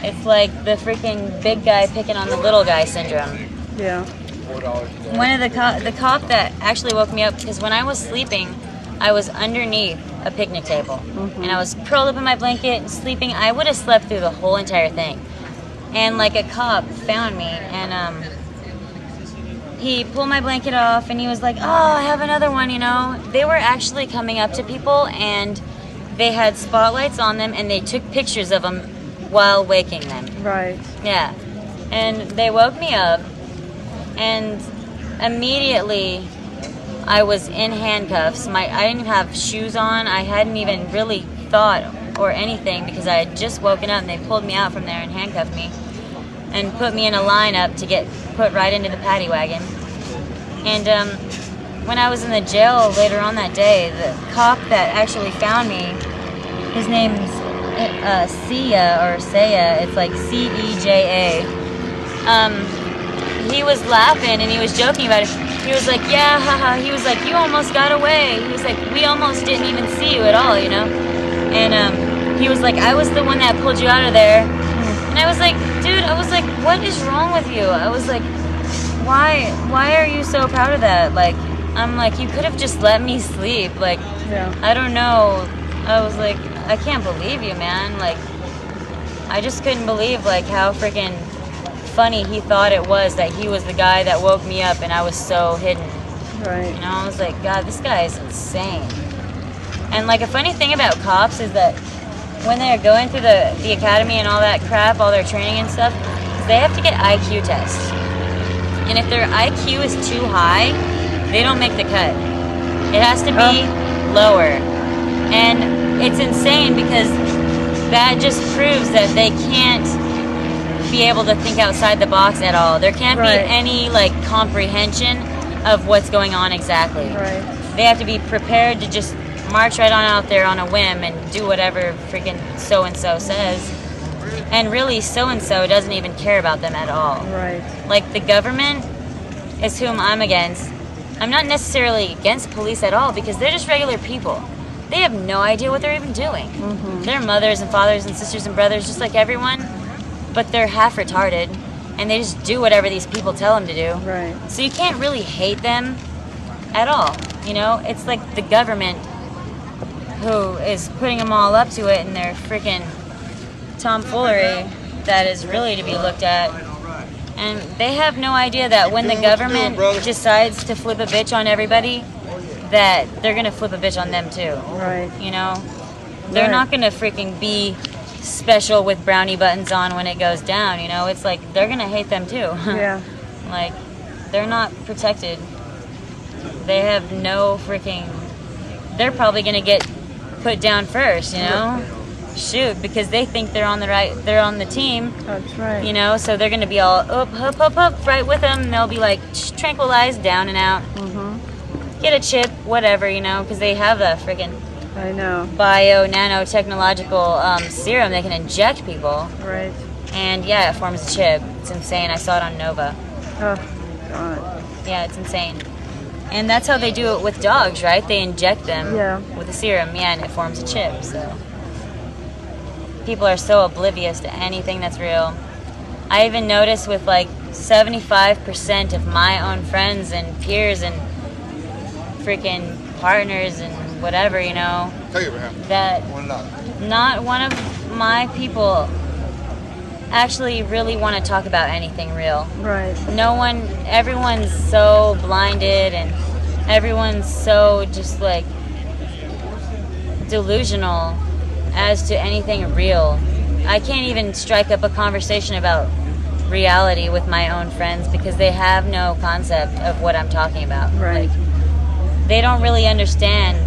It's like the freaking big guy picking on the little guy syndrome. Yeah. One of the cop that actually woke me up, because when I was sleeping, I was underneath a picnic table, and I was curled up in my blanket and sleeping. I would have slept through the whole entire thing. And like a cop found me, and he pulled my blanket off, and he was like, "Oh, I have another one." You know, they were actually coming up to people, and they had spotlights on them, and they took pictures of them while waking them. Right. Yeah, and they woke me up, and immediately I was in handcuffs. I didn't even have shoes on. I hadn't even really thought or anything, because I had just woken up, and they pulled me out from there and handcuffed me and put me in a lineup to get put right into the paddy wagon. And when I was in the jail later on that day, the cop that actually found me, his name's Sia or Saya. It's like Ceja. He was laughing and he was joking about it. He was like, "Yeah, haha." He was like, "You almost got away." He was like, "We almost didn't even see you at all, you know." And he was like, "I was the one that pulled you out of there." And I was like, "Dude," I was like, "What is wrong with you?" I was like, Why are you so proud of that? Like, I'm like, you could have just let me sleep. Like, Yeah. I don't know. I was like, I can't believe you, man. Like, I just couldn't believe, like, how freaking funny he thought it was that he was the guy that woke me up and I was so hidden. Right. You know, I was like, God, this guy is insane. And, like, a funny thing about cops is that when they're going through the academy and all that crap, all their training and stuff, they have to get IQ tests. And if their IQ is too high, they don't make the cut. It has to be lower. And it's insane, because that just proves that they can't be able to think outside the box at all. There can't be any, like, comprehension of what's going on exactly. Right. They have to be prepared to just march right on out there on a whim and do whatever freaking so-and-so says. And really, so-and-so doesn't even care about them at all. Right. Like, the government is whom I'm against. I'm not necessarily against police at all, because they're just regular people. They have no idea what they're even doing. They're mothers and fathers and sisters and brothers, just like everyone, but they're half retarded, and they just do whatever these people tell them to do. Right. So you can't really hate them at all. You know, it's like the government who is putting them all up to it, and their freaking tomfoolery that is really to be looked at. And they have no idea that when the government decides to flip a bitch on everybody, that they're going to flip a bitch on them too. Right. You know? They're not going to freaking be special with brownie buttons on when it goes down, you know? It's like, they're going to hate them too. Yeah. Like, they're not protected. They have no freaking... They're probably going to get put down first, you know? Shoot, because they think they're on the team. That's right. You know, so they're going to be all up, right with them. And they'll be like, tranquilized, down and out. Get a chip, whatever, you know, because they have the freaking I know. nanotechnological serum they can inject people. Right. And yeah, it forms a chip. It's insane. I saw it on Nova. Oh, God. Yeah, it's insane. And that's how they do it with dogs, right? They inject them with a serum, yeah, and it forms a chip, so... People are so oblivious to anything that's real. I even noticed with like 75% of my own friends and peers and freaking partners and whatever, you know, that not one of my people actually really want to talk about anything real. Right. No one, everyone's so blinded, and everyone's so just like delusional as to anything real. I can't even strike up a conversation about reality with my own friends, because they have no concept of what I'm talking about. Right. Like, they don't really understand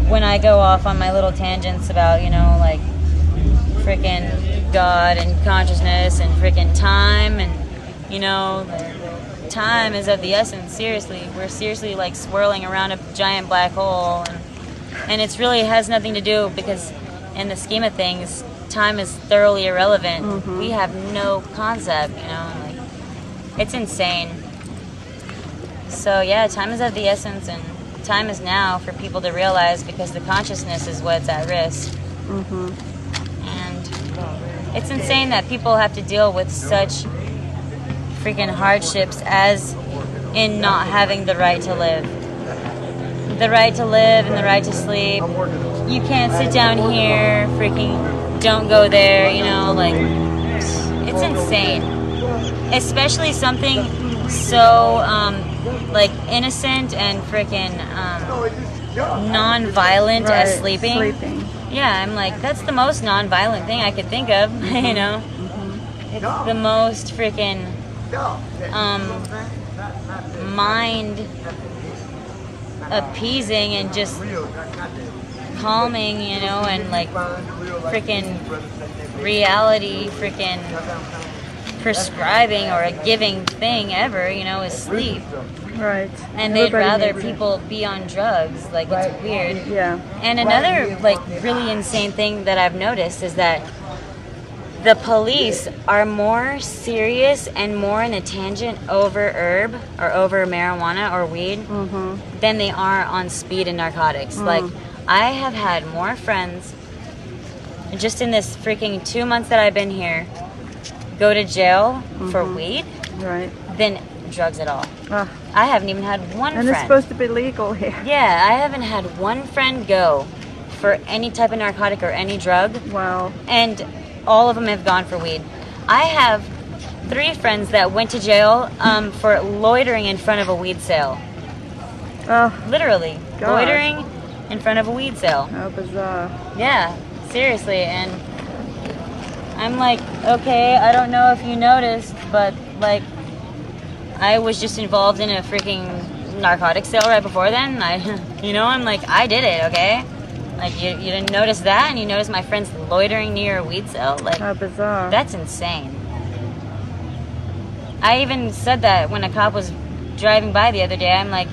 when I go off on my little tangents about, you know, like freaking God and consciousness and freaking time, and, you know, time is of the essence. Seriously, we're seriously like swirling around a giant black hole, and it's really has nothing to do, because in the scheme of things, time is thoroughly irrelevant. We have no concept, you know, like, it's insane. So yeah, time is of the essence, and time is now for people to realize, because the consciousness is what's at risk. And it's insane that people have to deal with such freaking hardships as in not having the right to live. The right to live and the right to sleep. You can't sit down here, freaking don't go there, you know, like, it's insane. Especially something so, like, innocent and freaking non-violent as sleeping. Yeah, I'm like, that's the most non-violent thing I could think of, you know? It's the most freaking, mind appeasing and just calming, you know, and like freaking reality freaking prescribing or a giving thing ever, you know, is sleep. Right. And they'd rather people be on drugs. Like, it's weird. Yeah. And another like really insane thing that I've noticed is that the police are more serious and more in a tangent over herb or over marijuana or weed than they are on speed and narcotics. Like, I have had more friends just in this freaking 2 months that I've been here go to jail for weed than drugs at all. I haven't even had one friend. And it's supposed to be legal here. Yeah, I haven't had one friend go for any type of narcotic or any drug. Wow. And all of them have gone for weed. I have 3 friends that went to jail for loitering in front of a weed sale. Oh, literally. God. Loitering in front of a weed sale. How bizarre. Yeah, seriously. And I'm like, okay, I don't know if you noticed, but like, I was just involved in a freaking narcotics sale right before then. You know, I'm like, I did it, okay? Like, you didn't notice that, and you noticed my friends loitering near a weed sale? Like, how bizarre. That's insane. I even said that when a cop was driving by the other day. I'm like,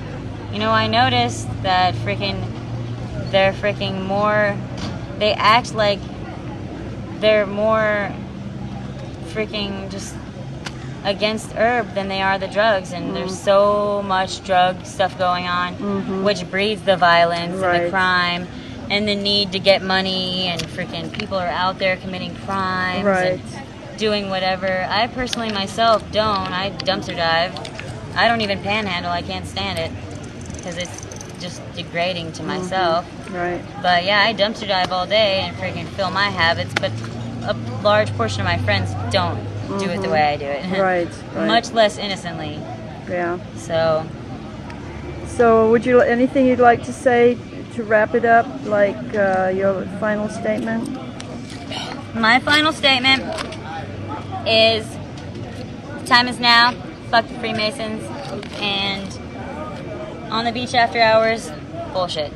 you know, I noticed that they're freaking more, they act like they're more freaking just against herb than they are the drugs, and there's so much drug stuff going on, which breeds the violence and the crime and the need to get money, and freaking people are out there committing crimes and doing whatever. I personally myself don't. I dumpster dive. I don't even panhandle. I can't stand it because it's just degrading to myself. Right. But yeah, I dumpster dive all day and freaking fill my habits, but a large portion of my friends don't do it the way I do it. Right. Much less innocently. Yeah. So would you, anything you'd like to say to wrap it up, like your final statement? My final statement is, time is now, fuck the Freemasons, and on the beach after hours, bullshit.